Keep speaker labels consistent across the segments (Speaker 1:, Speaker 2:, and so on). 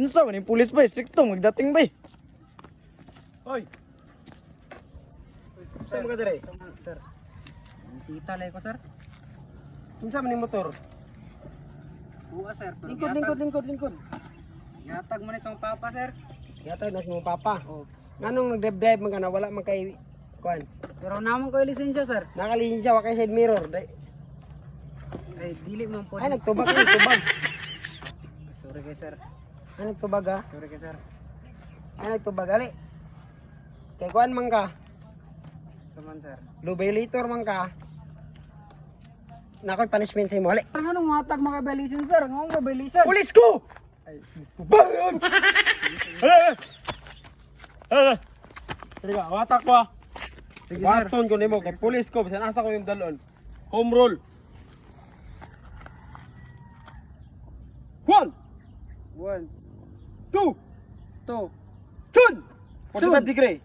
Speaker 1: Unsa man yung pulis ba? Stricto magdating ba?
Speaker 2: Hoy. Saan mo ka dire?
Speaker 3: Sir. Bisita lang ko, sir.
Speaker 2: Unsa man yung motor?
Speaker 3: Buwa, sir.
Speaker 2: Lingkod.
Speaker 3: Yatag mo na isang papa, sir.
Speaker 2: Yata na si mo papa.
Speaker 3: Oh.
Speaker 2: Nganong nagdrive man ka na wala man kay kuan.
Speaker 3: Pero naman ko yung lisensya, sir.
Speaker 2: Nakalihin siya wa kay side mirror.
Speaker 3: Ay, dili mo po.
Speaker 2: Ay nagtubag ka, nagtubag.
Speaker 3: Sorry kay sir.
Speaker 2: Ay nagtubag ha.
Speaker 3: Sorry kay sir.
Speaker 2: Ay nagtubag ali. Kay kuan man ka.
Speaker 3: Saman, sir.
Speaker 2: Low violator man ka. Nakoy punishment sa imo ali.
Speaker 3: Anong matag makabalisin, sir? Ngong mabalisin.
Speaker 2: Pulis ko. Ay tubag yun. Sige ka, watak ko ha.
Speaker 3: Sige, sir.
Speaker 2: Waton ko nimo kay pulis ko bisan asa ko yung dalon. Home roll. 1
Speaker 3: 1,
Speaker 2: 2
Speaker 3: 2.
Speaker 2: Tun! 45 degree.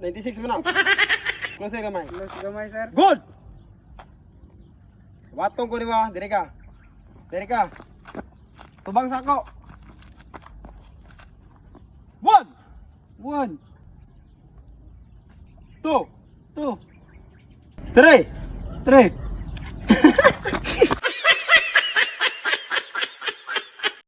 Speaker 2: 96 mo na. Close yung kamay.
Speaker 3: Close gamay, sir.
Speaker 2: Good! Watong ko ni mo. Diri ka. Diri ka. Tubang sako. 1
Speaker 3: 1,
Speaker 2: 2
Speaker 3: 2,
Speaker 2: 3
Speaker 3: 3.